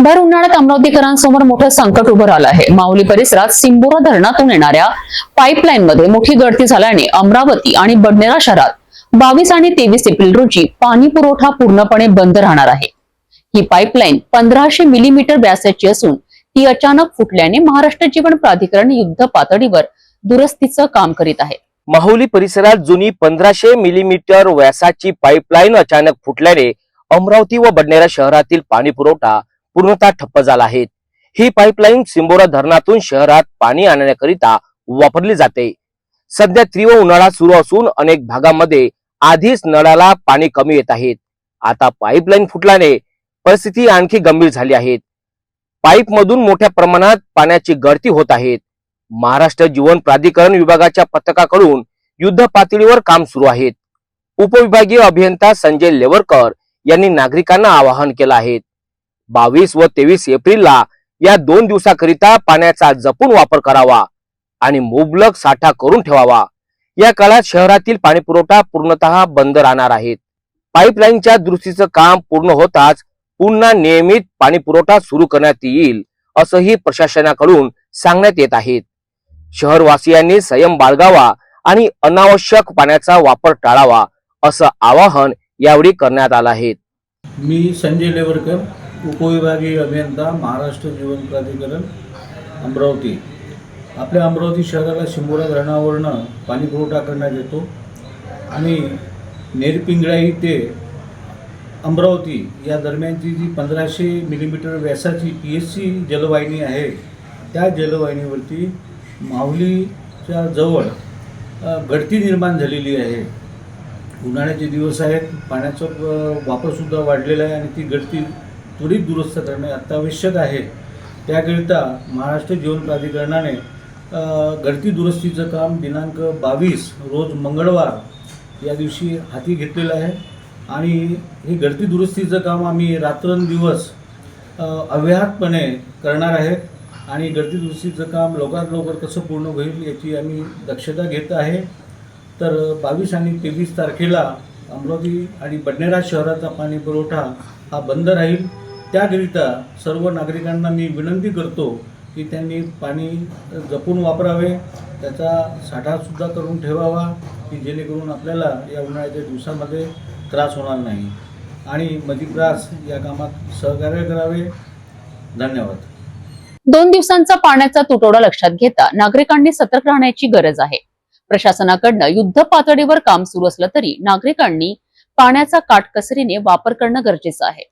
भर उन्हाळ्यात अमरावतीकरांसमोर मोठं संकट उभं राहिलं आहे। माहुली परिसरात सिंबोरा धरणातून येणाऱ्या पाईपलाईन मध्ये मोठी गळती झाल्याने अमरावती आणि बडनेरा शहरात 22 आणि 23 एप्रिल रोजी पाणी पुरवठा पूर्णपणे बंद राहणार आहे। ही पाईपलाईन 1500 मिलीमीटर व्यासाची असून ती अचानक फुटल्याने महाराष्ट्र जीवन प्राधिकरण युद्ध पातळीवर दुरुस्तीचं काम करीत आहे। माहुली परिसरात जुनी 1500 मिलीमीटर व्यासाची पाईपलाईन अचानक फुटल्याने अमरावती व बडनेरा शहरातील पाणी पुरवठा पूर्णतः ठप्प झाला आहे। ही पाईपलाईन सिंबोरा धरणातून शहरात पाणी आणण्याकरिता वापरली जाते। सध्या तीव्र उन्हाळा सुरू असून अनेक भागांमध्ये आधीच नळाला पाणी कमी येत आहे। आता पाईपलाईन फुटल्याने परिस्थिती आणखी गंभीर झाली आहे। पाईप मधून मोठ्या प्रमाणात पाण्याची गळती होत आहे। महाराष्ट्र जीवन प्राधिकरण विभागाच्या पथकाकडून युद्ध पातळीवर काम सुरू आहे। उपविभागीय अभियंता संजय लेवरकर यांनी नागरिकांना आवाहन केलं आहे। 22 व 23 एप्रिलला या 2 दिवसाकरिता पाण्याचा जपून वापर करावा आणि मुबलक साठा करून ठेवावा। या काळात शहरातील पाणी पुरवठा पूर्णतः बंद राहणार आहे। पाईपलाईनच्या दुरुस्तीचं काम पूर्ण होताच पुन्हा नियमित पाणी पुरवठा सुरू करण्यात येईल असंही प्रशासनाकडून सांगण्यात येत आहे। शहरवासियांनी संयम बाळगावा आणि अनावश्यक पाण्याचा वापर टाळावा असं आवाहन यावेळी करण्यात आलं आहे। मी संजय लेवरकर, उपविभागीय अभियंता, महाराष्ट्र जीवन प्राधिकरण, अमरावती। आपल्या अमरावती शहराला सिंबोरा धरणावरून पाणी पुरवठा करण्यात येतो आणि नेरपिंगळाई ते अमरावती या दरम्यानची जी 1500 मिलीमीटर व्यासाची PSC जलवाहिनी आहे, त्या जलवाहिनीवरती माहुलीच्या जवळ गळती निर्माण झालेली आहे। उन्हाळ्याचे दिवस आहेत, पाण्याचा वापरसुद्धा वाढलेला आहे आणि ती गळती त्वरित दुरुस्त करणे अत्यावश्यक आहे। त्याकरिता महाराष्ट्र जीवन प्राधिकरणाने गळती दुरुस्तीचं काम दिनांक 22 रोज मंगळवार या दिवशी हाती घेतलेलं आहे आणि हे गळती दुरुस्तीचं काम आम्ही रात्रंदिवस अव्याहतपणे करणार आहे आणि गळती दुरुस्तीचं काम लवकरात लवकर कसं पूर्ण होईल याची आम्ही दक्षता घेत आहे। तर 22 आणि 23 तारखेला अमरावती आणि बडनेरा शहराचा पाणी पुरवठा हा बंद राहील। त्याकरिता सर्व नागरिकांना मी विनंती करतो की त्यांनी पाणी जपून वापरावे, त्याचा साठासुद्धा करून ठेवावा की जेणेकरून आपल्याला या उन्हाळ्याच्या दिवसामध्ये त्रास होणार नाही आणि मध्यप्रास या कामात सहकार्य करावे। धन्यवाद। 2 दिवसांचा पाण्याचा तुटवडा लक्षात घेता नागरिकांनी सतर्क राहण्याची गरज आहे। प्रशासनाकडनं युद्ध पातळीवर काम सुरू असलं तरी नागरिकांनी पाण्याचा काटकसरीने वापर करणं गरजेचं आहे।